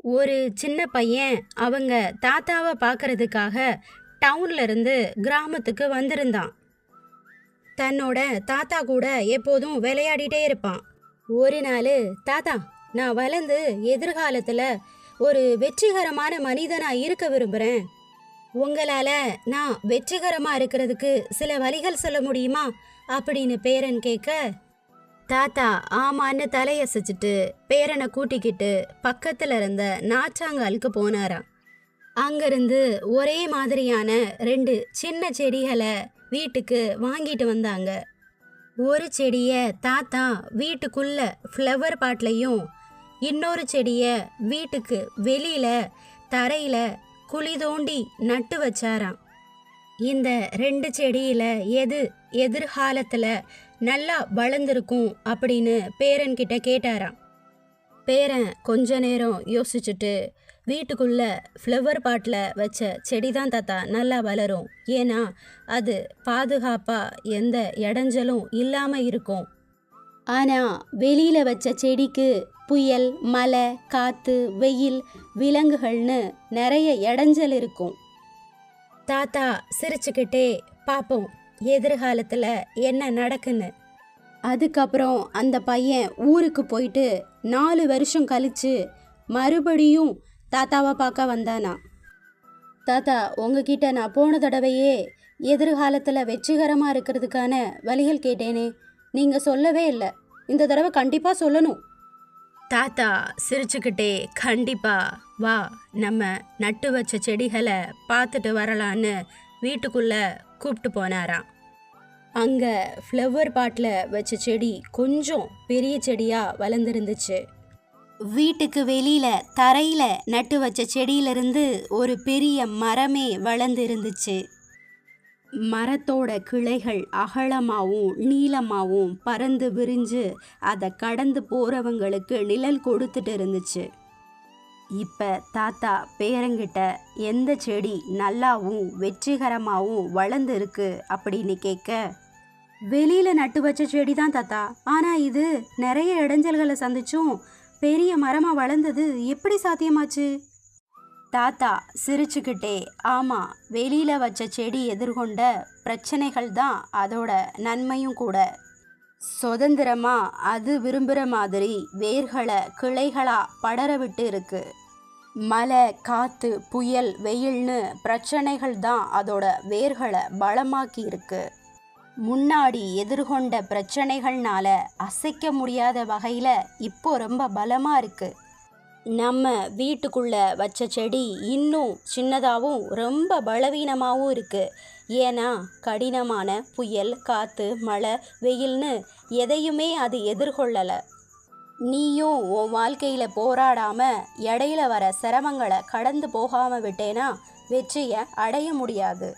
ஒரு சின்ன பையன் அவங்க தாத்தாவை பார்க்கறதுக்காக டவுன்ல இருந்து கிராமத்துக்கு வந்திருந்தான். தன்னோட தாத்தா கூட எப்போதும் விளையாடிட்டே இருப்பான். ஒரு நாள், தாத்தா, நான் வளர்ந்து எதிர்காலத்துல ஒரு வெற்றிகரமான மனிதனா இருக்க விரும்புறேன். உங்களால நான் வெற்றிகரமா இருக்கிறதுக்கு சில வழிகள் சொல்ல முடியுமா அப்படின்னு பேரன் கேட்க, தாத்தா ஆமான்னு தலையசைச்சிட்டு பேரனை கூட்டிக்கிட்டு பக்கத்துல இருந்த நாற்றாங்காலுக்கு போனாராம். அங்கிருந்து ஒரே மாதிரியான 2 சின்ன செடிகளை வீட்டுக்கு வாங்கிட்டு வந்தாங்க. ஒரு செடிய தாத்தா வீட்டுக்குள்ள ஃப்ளவர் பாட்லையும், இன்னொரு செடிய வீட்டுக்கு வெளியில தரையில குழி தோண்டி நட்டு வச்சாராம். இந்த 2 செடியில எது எதிர்காலத்துல நல்லா வளர்ந்துருக்கும் அப்படின்னு பேரன்கிட்ட கேட்டாராம். பேரன் கொஞ்ச நேரம் யோசிச்சுட்டு, வீட்டுக்குள்ள ஃப்ளவர் பாட்டில் வச்ச செடி தான் தாத்தா நல்லா வளரும், ஏன்னா அது பாதுகாப்பா எந்த இடைஞ்சலும் இல்லாம இருக்கும். ஆனா வெளியில வச்ச செடிக்கு புயல், மழை, காத்து, வெயில், விலங்குகள்னு நிறைய இடைஞ்சல் இருக்கும். தாத்தா சிரிச்சுக்கிட்டே, பாப்போம் எதிர்காலத்துல என்ன நடக்குன்னு. அதுக்கப்புறம் அந்த பையன் ஊருக்கு போயிட்டு 4 வருஷம் கழிச்சு மறுபடியும் தாத்தாவை பார்க்க வந்தானா. தாத்தா, உங்ககிட்ட நான் போன தடவையே எதிர்காலத்தில் வெற்றிகரமாக இருக்கிறதுக்கான வழிகள் கேட்டேனே, நீங்கள் சொல்லவே இல்லை. இந்த தடவை கண்டிப்பாக சொல்லணும். தாத்தா சிரிச்சுக்கிட்டே, கண்டிப்பா வா, நம்ம நட்டு வச்ச செடிகளை பார்த்துட்டு வரலான்னு வீட்டுக்குள்ள கூப்பிட்டு போனாராம். அங்கே ஃப்ளவர் பாட்டில் வச்ச செடி கொஞ்சம் பெரிய செடியாக வளர்ந்துருந்துச்சு. வீட்டுக்கு வெளியில தரையில நட்டு வச்ச செடியிலிருந்து ஒரு பெரிய மரமே வளர்ந்து இருந்துச்சு. மரத்தோட கிளைகள் அகலமாகவும் நீளமாகவும் பறந்து விரிஞ்சு அதை கடந்து போறவங்களுக்கு நிழல் கொடுத்துட்டு இருந்துச்சு. இப்ப தாத்தா பேரங்கிட்ட எந்த செடி நல்லாவும் வெற்றிகரமாகவும் வளர்ந்து இருக்கு அப்படின்னு கேட்க, வெளியில நட்டு வச்ச செடி தான் தாத்தா, ஆனா இது நிறைய இடைஞ்சல்களை சந்திச்சும் பெரிய மரமா வளர்ந்தது எப்படி சாத்தியமாச்சு? தாத்தா சிரிச்சுக்கிட்டே, ஆமா, வெளியில வச்ச செடி எதிர்கொண்ட பிரச்சனைகள் தான் அதோட நன்மையும் கூட. சுதந்திரமா அது விரும்புகிற மாதிரி வேர்களை கிளைகளா படர விட்டு இருக்கு. மழை, காத்து, புயல், வெயில்னு பிரச்சனைகள் தான் அதோட வேர்களை பலமாக்கி இருக்கு. முன்னாடி எதிர்கொண்ட பிரச்சனைகள்னால அசைக்க முடியாத வகையில் இப்போ ரொம்ப பலமாக இருக்கு. நம்ம வீட்டுக்குள்ள வச்ச செடி இன்னும் சின்னதாகவும் ரொம்ப பலவீனமாகவும் இருக்கு. ஏன்னா கடினமான புயல், காற்று, மழை, வெயில்னு எதையுமே அது எதிர்கொள்ளலை. நீயும் உன் வாழ்க்கையில் போராடாமல் இடையில வர சிரமங்களை கடந்து போகாமல் விட்டேனா வெற்றியை அடைய முடியாது.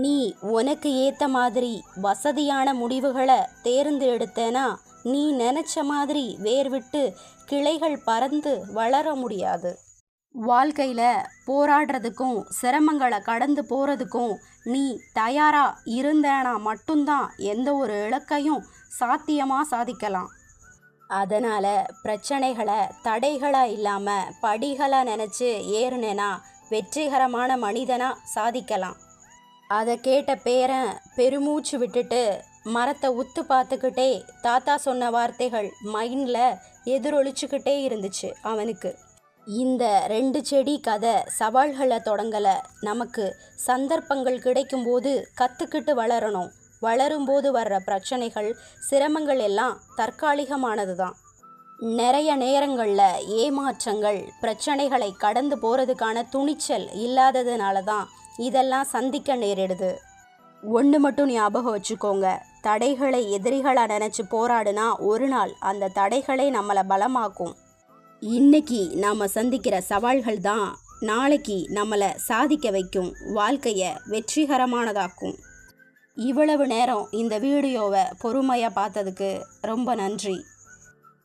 நீ உனக்கு ஏற்ற மாதிரி வசதியான முடிவுகளை தேர்ந்தெடுத்தேனா நீ நினச்ச மாதிரி வேர் விட்டு கிளைகள் பறந்து வளர முடியாது. வாழ்க்கையில் போராடுறதுக்கும் சிரமங்களை கடந்து போகிறதுக்கும் நீ தயாராக இருந்தேனா மட்டும்தான் எந்த ஒரு இலக்கையும் சாத்தியமாக சாதிக்கலாம். அதனால் பிரச்சனைகளை தடைகளாக இல்லாமல் படிகளாக நினச்சி ஏறுனேனா வெற்றிகரமான மனிதனாக சாதிக்கலாம். அதை கேட்ட பேரன் பெருமூச்சு விட்டுட்டு மரத்தை உத்து பார்த்துக்கிட்டே தாத்தா சொன்ன வார்த்தைகள் மைண்டில் எதிரொலிச்சுக்கிட்டே இருந்துச்சு அவனுக்கு. இந்த 2 செடி கதை சவால்களை தொடங்கலை. நமக்கு சந்தர்ப்பங்கள் கிடைக்கும்போது கற்றுக்கிட்டு வளரணும். வளரும்போது வர்ற பிரச்சனைகள், சிரமங்கள் எல்லாம் தற்காலிகமானது தான். நிறைய நேரங்களில் ஏமாற்றங்கள், பிரச்சனைகளை கடந்து போகிறதுக்கான துணிச்சல் இல்லாததுனால தான் இதெல்லாம் சந்திக்க நேரிடுது. ஒன்று மட்டும் ஞாபகம் வச்சுக்கோங்க, தடைகளை எதிரிகளாக நினச்சி போராடுனா ஒரு நாள் அந்த தடைகளே நம்மளை பலமாக்கும். இன்னைக்கு நாம் சந்திக்கிற சவால்கள் தான் நாளைக்கு நம்மளை சாதிக்க வைக்கும், வாழ்க்கையை வெற்றிகரமானதாக்கும். இவ்வளவு நேரம் இந்த வீடியோவை பொறுமையாக பார்த்ததுக்கு ரொம்ப நன்றி.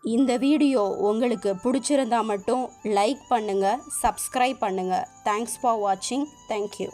இந்த வீடியோ உங்களுக்கு பிடிச்சிருந்தா மட்டும் லைக் பண்ணுங்கள், சப்ஸ்கிரைப் பண்ணுங்கள். தேங்க்ஸ் ஃபார் வாட்சிங். தேங்க்யூ.